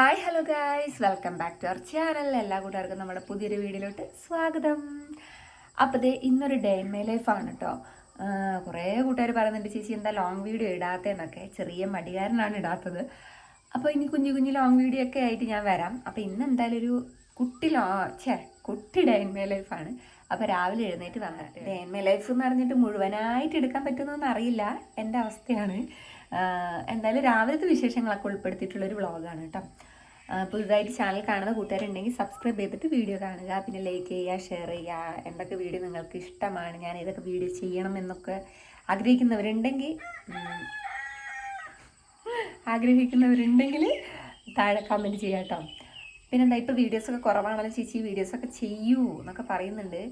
Hi hello guys, welcome back to our channel. എല്ലാ കൂട്ടുകാർക്കും നമ്മുടെ പുതിയൊരു വീഡിയോയിലോട്ട് സ്വാഗതം. അപ്പോൾ ഇന്നൊരു ഡേ ഇൻ മൈ ലൈഫാണ് കേട്ടോ. കുറേ കൂട്ടുകാർ പറയുന്നുണ്ട് ചേച്ചി എന്താ ലോങ് വീഡിയോ ഇടാത്തതെന്നൊക്കെ. ചെറിയ മടികാരനാണ് ഇടാത്തത്. അപ്പോൾ ഇനി കുഞ്ഞു കുഞ്ഞു ലോങ് വീഡിയോ ഒക്കെ ആയിട്ട് ഞാൻ വരാം. അപ്പോൾ ഇന്ന് എന്തായാലും ഒരു കുട്ടി ഡേ ഇൻ മൈ ലൈഫാണ്. അപ്പോൾ രാവിലെ എഴുന്നേറ്റ് വന്നിട്ട് ഡേ ഇൻ മൈ ലൈഫ് എന്ന് പറഞ്ഞിട്ട് മുഴുവനായിട്ട് എടുക്കാൻ പറ്റുമെന്നൊന്നും അറിയില്ല, എൻ്റെ അവസ്ഥയാണ്. എന്തായാലും രാവിലത്തെ വിശേഷങ്ങളൊക്കെ ഉൾപ്പെടുത്തിയിട്ടുള്ളൊരു വ്ളോഗാണ് കേട്ടോ. പുതുതായിട്ട് ചാനൽ കാണുന്ന കൂട്ടുകാരുണ്ടെങ്കിൽ സബ്സ്ക്രൈബ് ചെയ്തിട്ട് വീഡിയോ കാണുക, പിന്നെ ലൈക്ക് ചെയ്യുക, ഷെയർ ചെയ്യുക. എന്തൊക്കെ വീഡിയോ നിങ്ങൾക്ക് ഇഷ്ടമാണ്, ഞാൻ ഏതൊക്കെ വീഡിയോ ചെയ്യണം എന്നൊക്കെ ആഗ്രഹിക്കുന്നവരുണ്ടെങ്കിൽ താഴെ കമൻറ്റ് ചെയ്യാം കേട്ടോ. പിന്നെന്താ, ഇപ്പോൾ വീഡിയോസൊക്കെ കുറവാണല്ലോ ചേച്ചി, വീഡിയോസൊക്കെ ചെയ്യൂ എന്നൊക്കെ പറയുന്നുണ്ട്.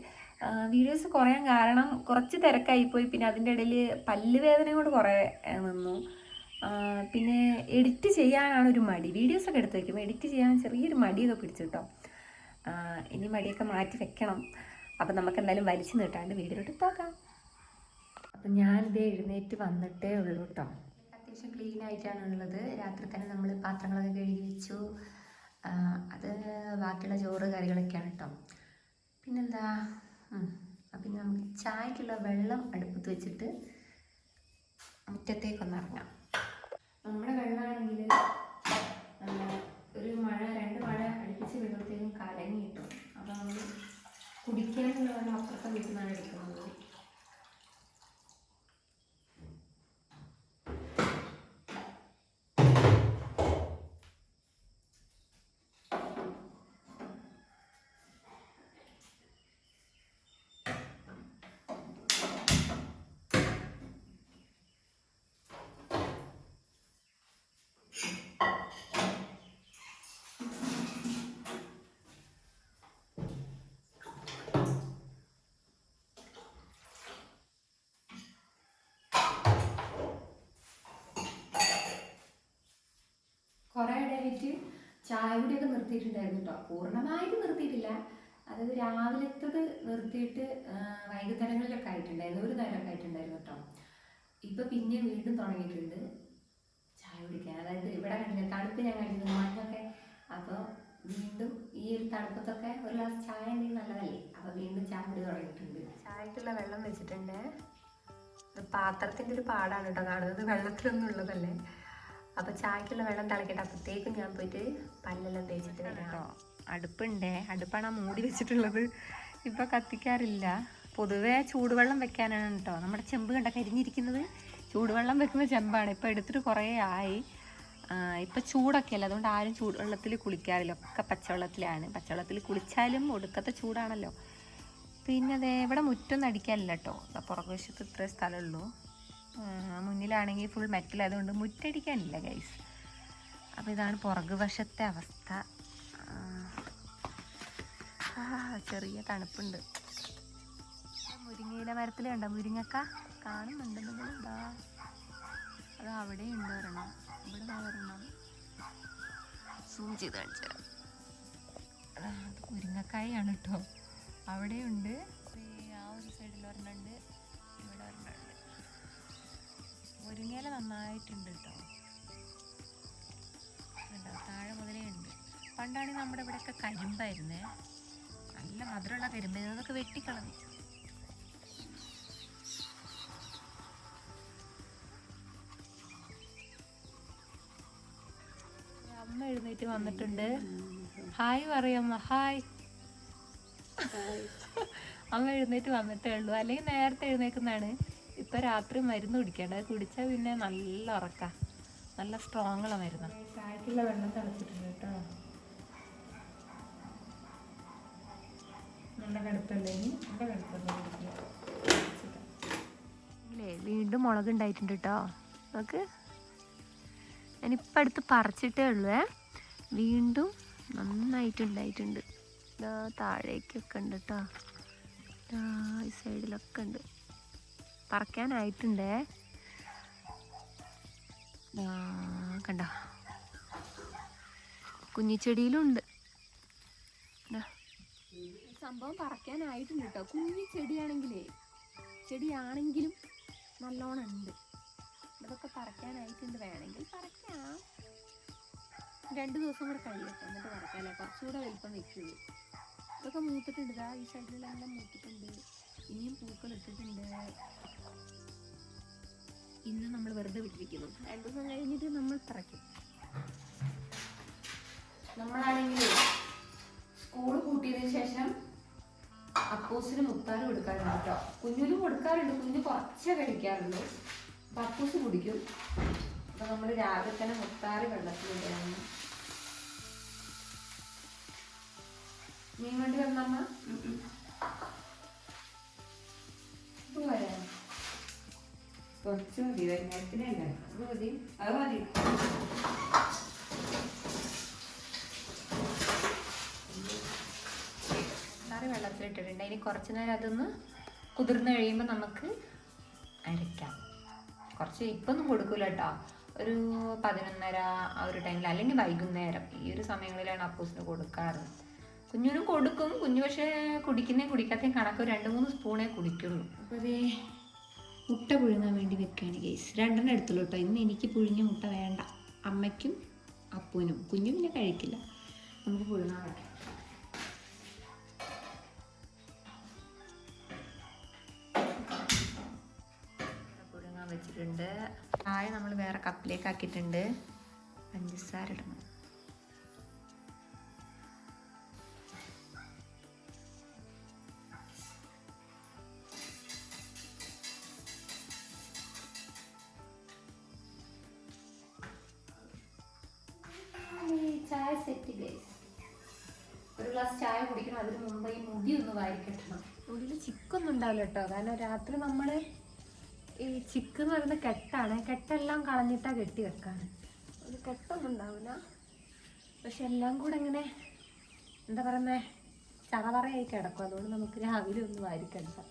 വീഡിയോസ് കുറയാൻ കാരണം കുറച്ച് തിരക്കായിപ്പോയി. പിന്നെ അതിൻ്റെ ഇടയിൽ പല്ലുവേദന കൊണ്ട് കുറേ നിന്നു. പിന്നെ എഡിറ്റ് ചെയ്യാനാണ് ഒരു മടി. വീഡിയോസൊക്കെ എടുത്ത് വയ്ക്കുമ്പോൾ എഡിറ്റ് ചെയ്യാൻ ചെറിയൊരു മടിയൊക്കെ പിടിച്ചു കേട്ടോ. ഇനി മടിയൊക്കെ മാറ്റി വെക്കണം. അപ്പം നമുക്ക് എന്തായാലും വലിച്ചു നീട്ടാണ്ട് വീഡിയോയിലോട്ട് പോകാം. അപ്പം ഞാനിത് എഴുന്നേറ്റ് വന്നിട്ടേ ഉള്ളൂ കേട്ടോ. അത്യാവശ്യം ക്ലീൻ ആയിട്ടാണുള്ളത്. രാത്രി തന്നെ നമ്മൾ പാത്രങ്ങളൊക്കെ കഴുകി വെച്ചു. അത് ബാക്കിയുള്ള ചോറ് കറികളൊക്കെയാണ് കേട്ടോ. പിന്നെന്താ, പിന്നെ നമുക്ക് ചായക്കുള്ള വെള്ളം അടുപ്പത്ത് വെച്ചിട്ട് മുറ്റത്തേക്കൊന്ന് ഇറങ്ങാം. നമ്മുടെ വെള്ളമാണെങ്കിൽ ഒരു മഴ 2 മഴ അടുപ്പിച്ച് വരുമ്പോഴത്തേക്കും കലങ്ങി കിട്ടും. അപ്പോൾ നമ്മൾ കുടിക്കാനുള്ള വെള്ളം അപ്പുറത്തെ വീട്ടിൽ നിന്നാണ് എടുക്കുന്നത്. കുറേ ഇടയായിട്ട് ചായ കുടിയൊക്കെ നിർത്തിയിട്ടുണ്ടായിരുന്നു കേട്ടോ. പൂർണ്ണമായിട്ട് നിർത്തിയിട്ടില്ല. അതായത് രാവിലത്തത് നിർത്തിയിട്ട് വൈകുന്നേരങ്ങളിലൊക്കെ ആയിട്ടുണ്ടായിരുന്നു, ഒരു നേരമൊക്കെ ആയിട്ടുണ്ടായിരുന്നു കേട്ടോ. ഇപ്പം പിന്നെ വീണ്ടും തുടങ്ങിയിട്ടുണ്ട് ചായ കുടിക്കാൻ. അതായത് ഇവിടെ കണ്ടില്ല, തണുപ്പ് ഞാൻ കണ്ടിരുന്നു മണ്ണൊക്കെ. അപ്പോൾ വീണ്ടും ഈ ഒരു തണുപ്പത്തൊക്കെ ഒരു ഗ്ലാസ് ചായ ഉണ്ടെങ്കിൽ നല്ലതല്ലേ. അപ്പോൾ വീണ്ടും ചായ കുടി തുടങ്ങിയിട്ടുണ്ട്. ചായക്കുള്ള വെള്ളം വെച്ചിട്ടുണ്ട്. പാത്രത്തിൻ്റെ ഒരു പാടാണ് കേട്ടോ കാണുന്നത്, വെള്ളത്തിലൊന്നും ഉള്ളതല്ലേ. അപ്പോൾ ചായക്കുള്ള വെള്ളം തിളക്കട്ടെ. അപ്പോഴത്തേക്കും ഞാൻ പോയിട്ട് പല്ലെല്ലാം തേച്ചിട്ട് വരാം കേട്ടോ. അടുപ്പാണ് മൂടി വെച്ചിട്ടുള്ളത്. ഇപ്പോൾ കത്തിക്കാറില്ല. പൊതുവേ ചൂടുവെള്ളം വെക്കാനാണ് കേട്ടോ. നമ്മുടെ ചെമ്പ് കണ്ട കരിഞ്ഞിരിക്കുന്നത് ചൂടുവെള്ളം വെക്കുന്ന ചെമ്പാണ്. ഇപ്പോൾ എടുത്തിട്ട് കുറേ ആയി. ഇപ്പം ചൂടൊക്കെ അല്ല, അതുകൊണ്ട് ആരും ചൂടുവെള്ളത്തിൽ കുളിക്കാറില്ല, ഒക്കെ പച്ചവെള്ളത്തിലാണ്. പച്ചവെള്ളത്തിൽ കുളിച്ചാലും ഒടുക്കത്തെ ചൂടാണല്ലോ. പിന്നെ അതേ ഇവിടെ മുറ്റൊന്നും അടിക്കാനില്ല കേട്ടോ. പുറകുവശത്ത് ഇത്രേ സ്ഥലമുള്ളൂ. മുന്നിലാണെങ്കിൽ ഫുൾ മെറ്റലായതുകൊണ്ട് മുറ്റടിക്കാനില്ല ഗൈസ്. അപ്പോൾ ഇതാണ് പുറകുവശത്തെ അവസ്ഥ. ചെറിയ തണുപ്പുണ്ട്. മുരിങ്ങയില മരത്തിൽ കണ്ടോ, മുരിങ്ങക്ക കാണുന്നുണ്ടെങ്കിൽ ഇതാ, അത് അവിടെ ഉണ്ട് ഒരെണ്ണം, ഇവിടെ ഒരെണ്ണം സൂം ചെയ്ത് കാണിച്ചു. അത് മുരിങ്ങക്കായാണ് കേട്ടോ, അവിടെയുണ്ട്. ആ ഒരു സൈഡിൽ ഒരെണ്ണം ഉണ്ട്, ഇവിടെ ഒരെണ്ണം ഉണ്ട്. മുരിങ്ങയില നന്നായിട്ടുണ്ട് കേട്ടോ. താഴെ മുതലേ ഉണ്ട്. പണ്ടാണെങ്കിൽ നമ്മുടെ ഇവിടെയൊക്കെ കരിമ്പായിരുന്നേ, നല്ല മധുരമുള്ള കരിമ്പ്. അതൊക്കെ വെട്ടിക്കളഞ്ഞു. അമ്മ എഴുന്നേറ്റ് വന്നിട്ടുണ്ട്. ഹായ് പറയമ്മ, ഹായ്. അമ്മ എഴുന്നേറ്റ് വന്നിട്ടേ ഉള്ളൂ, അല്ലെങ്കിൽ നേരത്തെ എഴുന്നേക്കുന്നതാണ്. ഇപ്പം രാത്രി മരുന്ന് കുടിക്കേണ്ട, അത് കുടിച്ചാൽ പിന്നെ നല്ല ഉറക്കാം, നല്ല സ്ട്രോങ്ങുള്ള മരുന്ന്. ചായക്കുള്ള വെള്ളം തിളച്ചിട്ടുണ്ട് കേട്ടോ. നല്ല കടുപ്പല്ലേ, നല്ല കടുപ്പല്ലേ. വീണ്ടും മുളക് ഉണ്ടായിട്ടുണ്ട് കേട്ടോ. നമുക്ക് ഞാനിപ്പം അടുത്ത് പറിച്ചിട്ടേ ഉള്ളൂ. വീണ്ടും നന്നായിട്ടുണ്ടായിട്ടുണ്ട്. ഇതാ താഴേക്കൊക്കെ ഉണ്ട് കേട്ടോ, ഈ സൈഡിലൊക്കെ ഉണ്ട്. പറിക്കാനായിട്ടുണ്ടേ, കണ്ട കുഞ്ഞിച്ചെടിയിലും ഉണ്ട്. സംഭവം പറിക്കാനായിട്ടുണ്ട് കേട്ടോ. കുഞ്ഞി ചെടിയാണെങ്കിലും നല്ലോണം ഉണ്ട്. ഇതൊക്കെ പറിക്കാനായിട്ടുണ്ട്, വേണമെങ്കിൽ പറിക്കാം. 2 ദിവസം കൂടെ കഴിയട്ടെ എന്നിട്ട് വറക്കാല്ലേ, കുറച്ചുകൂടെ വലിപ്പം വെക്കുള്ളൂ. ഇതൊക്കെ മൂത്തിട്ടുണ്ട്, ഇതാ ഈ സൈഡിലെല്ലാം മൂത്തിട്ടുണ്ട്, ഇനിയും പൂക്കൾ ഇട്ടിട്ടുണ്ട്. ഇന്ന് നമ്മൾ വെറുതെ വിട്ടിരിക്കുന്നു, 2 ദിവസം കഴിഞ്ഞിട്ട് നമ്മൾ പറിക്കും. നമ്മളാണെങ്കിൽ സ്കൂൾ കൂട്ടിയതിന് ശേഷം അപ്പൂസിന് മുത്താറ് കൊടുക്കാറുണ്ട് കേട്ടോ. കുഞ്ഞിനും കൊടുക്കാറുണ്ട്, കുഞ്ഞ് കുറച്ചേ കഴിക്കാറുള്ളൂ. അപ്പം അപ്പൂസ് കുടിക്കും. അപ്പം നമ്മൾ രാവിലെ തന്നെ മുത്താറ് വെള്ളത്തിലിടുകയാണ്. മീൻ വണ്ടി വന്നമ്മ വരാം, കുറച്ച് മതി, വൈകുന്നേരത്തിനല്ല അത് മതി, അത് മതി. വെള്ളത്തിലിട്ടിട്ടുണ്ട്. ഇനി കുറച്ച് നേരം അതൊന്ന് കുതിർന്ന് കഴിയുമ്പോൾ നമുക്ക് അരയ്ക്കാം. കുറച്ച് ഇപ്പൊന്നും കൊടുക്കൂല കേട്ടോ, ഒരു 11:30 ആ ഒരു ടൈമിൽ, അല്ലെങ്കിൽ വൈകുന്നേരം ഈ ഒരു സമയങ്ങളിലാണ് അപ്പൂസിന് കൊടുക്കാറ്. കുഞ്ഞിനും കൊടുക്കും, കുഞ്ഞു പക്ഷേ കുടിക്കാത്തയും കണക്ക് 2-3 സ്പൂണേ കുടിക്കുള്ളൂ. അപ്പോൾ അതേ മുട്ട പുഴുങ്ങാൻ വേണ്ടി വെക്കുകയാണ് ഗൈസ്. 2 എടുത്തുള്ളൂ കേട്ടോ. ഇന്ന് എനിക്ക് പുഴുങ്ങിയ മുട്ട വേണ്ട, അമ്മയ്ക്കും അപ്പൂനും. കുഞ്ഞു പിന്നെ കഴിക്കില്ല. നമുക്ക് പുഴുങ്ങാൻ വെക്കാം. വെച്ചിട്ടുണ്ട്. ചായ നമ്മൾ വേറെ കപ്പിലേക്ക് ആക്കിയിട്ടുണ്ട്. പഞ്ചസാര ഇടണം. ചായ സെറ്റ് ഗൈസ്. ഒരു ഗ്ലാസ് ചായ കുടിക്കണം, അതിന് മുമ്പ് ഈ മുടി ഒന്ന് വാരിക്കെട്ടണം. മുടിയിൽ ചിക്കൊന്നും ഉണ്ടാവില്ല കേട്ടോ, കാരണം രാത്രി നമ്മൾ ഈ ചിക്ക് എന്ന് പറയുന്ന കെട്ടാണ്, കെട്ടെല്ലാം കളഞ്ഞിട്ടാണ് കെട്ടി വെക്കാണ്. ഒരു കെട്ടൊന്നും ഉണ്ടാവില്ല, പക്ഷെ എല്ലാം കൂടെ ഇങ്ങനെ എന്താ പറയുന്നത് ചറവറയായി കിടക്കും. അതുകൊണ്ട് നമുക്ക് രാവിലെ ഒന്ന് വാരിക്കെട്ടാം.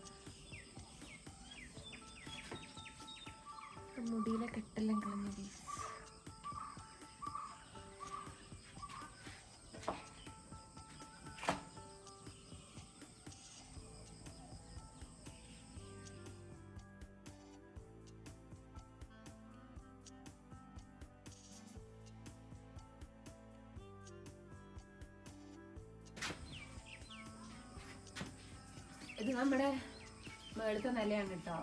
മുടിയിലെ കെട്ടെല്ലാം കളഞ്ഞത്. ഇത് നമ്മുടെ മേളത്തെ നിലയാണ് കേട്ടോ.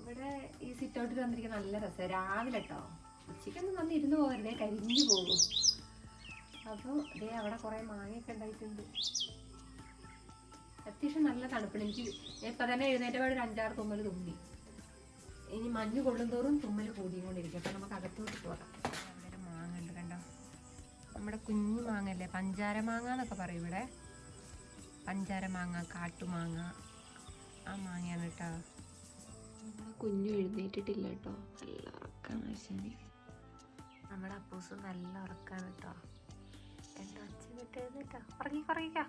ഇവിടെ ഈ സിറ്റ് ഔട്ടിൽ വന്നിരിക്കുന്ന നല്ല രസം രാവിലെ കേട്ടോ. ഉച്ചയ്ക്കൊന്നും വന്ന് ഇരുന്ന് പോകരുതേ, കരിഞ്ഞു പോകും. അപ്പോൾ ഇതേ അവിടെ കുറേ മാങ്ങയൊക്കെ ഉണ്ടായിട്ടുണ്ട്. അത്യാവശ്യം നല്ല തണുപ്പാണ്. എനിക്ക് ഇപ്പം തന്നെ എഴുന്നേറ്റപാട് ഒരു 5-6 തുമ്മൽ തുമ്മി. ഇനി മഞ്ഞ് കൊള്ളുന്തോറും തുമ്മൽ കൂടിക്കൊണ്ടിരിക്കും. അപ്പം നമുക്ക് അകത്തോട്ട് പോകാം. അവിടെ മാങ്ങ ഉണ്ട് കണ്ടോ, നമ്മുടെ കുഞ്ഞു മാങ്ങല്ലേ, പഞ്ചാര മാങ്ങ എന്നൊക്കെ പറയും ഇവിടെ. പഞ്ചാര മാങ്ങ, കാട്ടുമാങ്ങ, ആ മാങ്ങയാണ് കേട്ടോ. നമ്മുടെ കുഞ്ഞു എഴുന്നേറ്റിട്ടില്ല കേട്ടോ, നല്ല ഉറക്കാന്ന് വെച്ചാൽ. നമ്മുടെ അപ്പൂസും നല്ല ഉറക്കാണ് കേട്ടോ. എൻ്റെ അച്ഛൻ എഴുന്നേറ്റാ, ഉറങ്ങിക്കോ.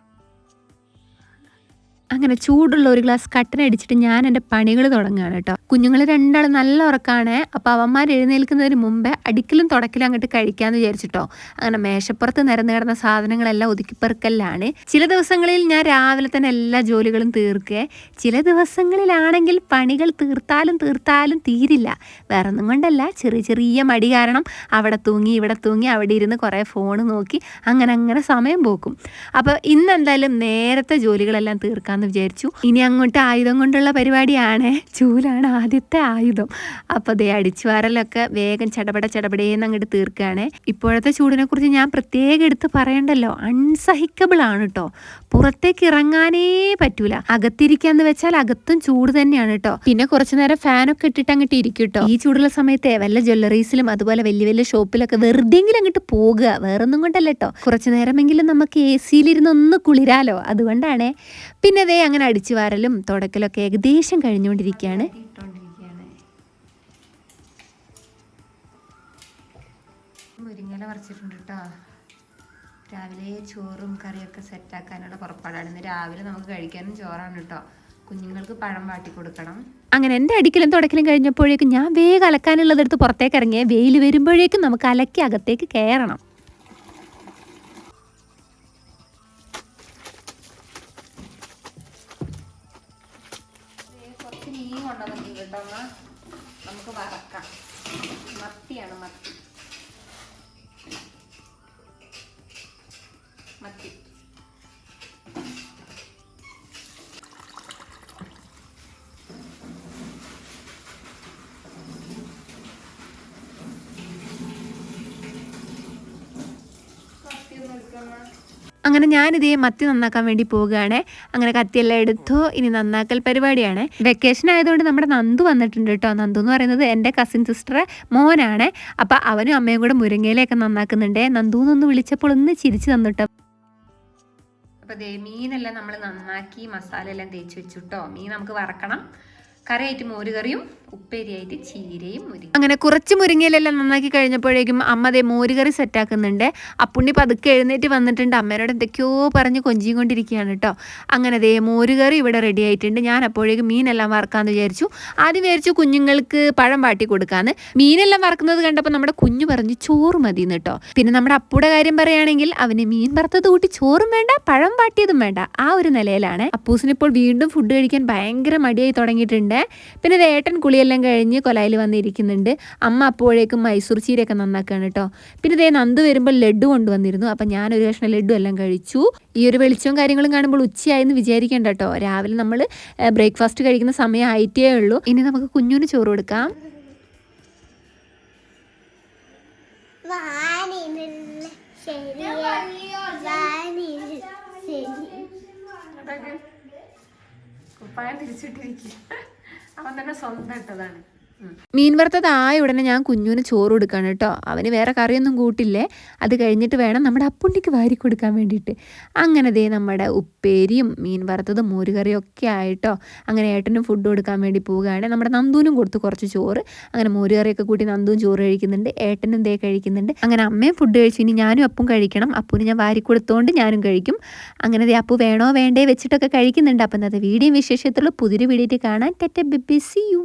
അങ്ങനെ ചൂടുള്ള ഒരു ഗ്ലാസ് കട്ടനടിച്ചിട്ട് ഞാൻ എൻ്റെ പണികൾ തുടങ്ങുകയാണ് കേട്ടോ. കുഞ്ഞുങ്ങൾ 2 നല്ല ഉറക്കാണ്. അപ്പോൾ അവന്മാർ എഴുന്നേൽക്കുന്നതിന് മുമ്പേ അടിക്കലും തുടക്കലും അങ്ങോട്ട് കഴിക്കാമെന്ന് വിചാരിച്ചിട്ടോ. അങ്ങനെ മേശപ്പുറത്ത് നിരന്ന് കിടന്ന സാധനങ്ങളെല്ലാം ഒതുക്കിപ്പെറുക്കലാണ്. ചില ദിവസങ്ങളിൽ ഞാൻ രാവിലെ തന്നെ എല്ലാ ജോലികളും തീർക്കേ. ചില ദിവസങ്ങളിലാണെങ്കിൽ പണികൾ തീർത്താലും തീരില്ല. വേറെ ഒന്നും കൊണ്ടല്ല, ചെറിയ മടി കാരണം അവിടെ തൂങ്ങി ഇവിടെ തൂങ്ങി അവിടെ ഇരുന്ന് കുറേ ഫോൺ നോക്കി അങ്ങനെ സമയം പോക്കും. അപ്പോൾ ഇന്നെന്തായാലും നേരത്തെ ജോലികളെല്ലാം തീർക്കാമെന്ന് വിചാരിച്ചു. ഇനി അങ്ങോട്ട് ആയുധം കൊണ്ടുള്ള പരിപാടിയാണ്. ചൂലാണ് ആദ്യത്തെ ആയുധം. അപ്പോൾ ദേ അടിച്ചുവാരലൊക്കെ വേഗം ചടപടേന്ന് അങ്ങോട്ട് തീർക്കുകയാണ്. ഇപ്പോഴത്തെ ചൂടിനെ കുറിച്ച് ഞാൻ പ്രത്യേകം എടുത്ത് പറയണ്ടല്ലോ, അൺസഹിക്കബിൾ ആണ് കേട്ടോ. പുറത്തേക്ക് ഇറങ്ങാനേ പറ്റൂല. അകത്തിരിക്കാന്ന് വെച്ചാൽ അകത്തും ചൂട് തന്നെയാണ് കേട്ടോ. പിന്നെ കുറച്ചു നേരം ഫാനൊക്കെ ഇട്ടിട്ട് അങ്ങോട്ട് ഇരിക്കും കേട്ടോ. ഈ ചൂടുള്ള സമയത്ത് വല്ല ജ്വല്ലറീസിലും അതുപോലെ വലിയ ഷോപ്പിലൊക്കെ വെറുതെങ്കിലും അങ്ങോട്ട് പോകുക, വേറൊന്നും കൊണ്ടല്ല കേട്ടോ. കുറച്ചു നേരമെങ്കിലും നമുക്ക് AC-യിലിരുന്ന് ഒന്ന് കുളിരാലോ, അതുകൊണ്ടാണേ. പിന്നെ ദേ അങ്ങനെ അടിച്ചു വാരലും തുടക്കലൊക്കെ ഏകദേശം കഴിഞ്ഞുകൊണ്ടിരിക്കുകയാണ്. മുരിങ്ങയില പറിച്ചിട്ടുണ്ട് കേട്ടോ. രാവിലെ ചോറും കറിയൊക്കെ സെറ്റാക്കാനുള്ള പുറപ്പാടാണ്. ഇന്ന് രാവിലെ നമുക്ക് കഴിക്കാനും ചോറാണ് കേട്ടോ. കുഞ്ഞുങ്ങൾക്ക് പഴം വാട്ടി കൊടുക്കണം. അങ്ങനെ എൻ്റെ അടിക്കലും തുടക്കലും കഴിഞ്ഞപ്പോഴേക്കും ഞാൻ വേഗം അലക്കാനുള്ളതെടുത്ത് പുറത്തേക്ക് ഇറങ്ങിയേ. വെയിൽ വരുമ്പോഴേക്കും നമുക്ക് അലക്കി അകത്തേക്ക് കയറണം. കുറച്ച് മീൻ കൊണ്ടുവന്നു കേട്ടോ, നമുക്ക് വറക്കാം. മത്തിയാണ്, മത്തി. മത്തി. അങ്ങനെ ഞാനിതേ മത്തി നന്നാക്കാൻ വേണ്ടി പോവുകയാണ്. അങ്ങനെ കത്തിയെല്ലാം എടുത്തു. ഇനി നന്നാക്കൽ പരിപാടിയാണ്. വെക്കേഷൻ ആയതുകൊണ്ട് നമ്മുടെ നന്ദു വന്നിട്ടുണ്ട് കേട്ടോ. നന്ദു എന്ന് പറയുന്നത് എൻ്റെ കസിൻ സിസ്റ്റർ മോനാണ്. അപ്പം അവനും അമ്മയും കൂടെ മുരിങ്ങയിലൊക്കെ നന്നാക്കുന്നുണ്ട്. നന്ദു എന്നൊന്ന് വിളിച്ചപ്പോൾ ഒന്ന് ചിരിച്ചു തന്നിട്ടോ. അപ്പോൾ ദേ മീനെല്ലാം നമ്മൾ നന്നാക്കി മസാല എല്ലാം തേച്ച് വെച്ചു കേട്ടോ. മീൻ നമുക്ക് വറക്കണം. കറിയായിട്ട് മോരുകറിയും ഉപ്പേരിയായിട്ട് ചീരയും മുരിങ്ങ. അങ്ങനെ കുറച്ച് മുരിങ്ങയിലെല്ലാം നന്നാക്കി കഴിഞ്ഞപ്പോഴേക്കും അമ്മ ദേ മോരുകറി സെറ്റാക്കുന്നുണ്ട്. അപ്പുണ്ണി പതുക്കെ എഴുന്നേറ്റ് വന്നിട്ടുണ്ട്. അമ്മയോട് എന്തൊക്കെയോ പറഞ്ഞ് കൊഞ്ചിയും കൊണ്ടിരിക്കുകയാണ് കേട്ടോ. അങ്ങനെ ദേ മോരുകറി ഇവിടെ റെഡി ആയിട്ടുണ്ട്. ഞാൻ അപ്പോഴേക്കും മീനെല്ലാം വറക്കാമെന്ന് വിചാരിച്ചു. ആദ്യം വിചാരിച്ചു കുഞ്ഞുങ്ങൾക്ക് പഴം വാട്ടി കൊടുക്കാമെന്ന്. മീനെല്ലാം വറക്കുന്നത് കണ്ടപ്പോൾ നമ്മുടെ കുഞ്ഞു പറഞ്ഞു ചോറ് മതിയെന്ന് കേട്ടോ. പിന്നെ നമ്മുടെ അപ്പൂടെ കാര്യം പറയുകയാണെങ്കിൽ അവന് മീൻ വറുത്തത് കൂട്ടി ചോറും വേണ്ട പഴം വാട്ടിയതും വേണ്ട, ആ ഒരു നിലയിലാണ്. അപ്പൂസിനിപ്പോൾ വീണ്ടും ഫുഡ് കഴിക്കാൻ ഭയങ്കര മടിയായി തുടങ്ങിയിട്ടുണ്ട്. പിന്നെ ഏട്ടൻ കുളിയെല്ലാം കഴിഞ്ഞ് കൊലായിൽ വന്നിരിക്കുന്നുണ്ട്. അമ്മ അപ്പോഴേക്കും മൈസൂർ ചീരയൊക്കെ നന്നാക്കുകയാണ് കേട്ടോ. പിന്നെ ദേ നന്ദു വരുമ്പോൾ ലഡ്ഡു കൊണ്ടുവന്നിരുന്നു. അപ്പം ഞാനൊരു കഷ്ണം ലഡ്ഡു എല്ലാം കഴിച്ചു. ഈ ഒരു വെളിച്ചവും കാര്യങ്ങളും കാണുമ്പോൾ ഉച്ചയായെന്ന് വിചാരിക്കേണ്ട കേട്ടോ. രാവിലെ നമ്മൾ ബ്രേക്ക്ഫാസ്റ്റ് കഴിക്കുന്ന സമയം ആയിട്ടേ ഉള്ളൂ. ഇനി നമുക്ക് കുഞ്ഞുന് ചോറ് കൊടുക്കാം. കുപ്പായം തിരിച്ചിട്ടിരിക്കുക. അവൻ തന്നെ സ്വന്തം ഇട്ടതാണ്. മീൻ വറുത്തതായ ഉടനെ ഞാൻ കുഞ്ഞുവിന് ചോറ് കൊടുക്കുകയാണ് കേട്ടോ. അവന് വേറെ കറിയൊന്നും കൂട്ടില്ലേ. അത് കഴിഞ്ഞിട്ട് വേണം നമ്മുടെ അപ്പുണ്ണിക്ക് വാരി കൊടുക്കാൻ വേണ്ടിയിട്ട്. അങ്ങനെ ദേ നമ്മുടെ ഉപ്പേരിയും മീൻ വറുത്തതും മോരുകറിയും ഒക്കെ ആയിട്ടോ. അങ്ങനെ ഏട്ടനും ഫുഡ് കൊടുക്കാൻ വേണ്ടി പോവുകയാണ്. നമ്മുടെ നന്ദൂനും കൊടുത്തു കുറച്ച് ചോറ്. അങ്ങനെ മോരുകറിയൊക്കെ കൂട്ടി നന്ദുവും ചോറ് കഴിക്കുന്നുണ്ട്. ഏട്ടനും ദേ കഴിക്കുന്നുണ്ട്. അങ്ങനെ അമ്മയും ഫുഡ് കഴിച്ചു. ഇനി ഞാനും അപ്പും കഴിക്കണം. അപ്പൂന് ഞാൻ വാരി കൊടുത്തോണ്ട് ഞാനും കഴിക്കും. അങ്ങനെ ദേ അപ്പു വേണോ വേണ്ടേ വെച്ചിട്ടൊക്കെ കഴിക്കുന്നുണ്ട്. അപ്പം ഇന്നത്തെ വീഡിയോ വിശേഷത്തുള്ള പുതിയൊരു വീഡിയോ കാണാൻ. Tata bye bye, see U.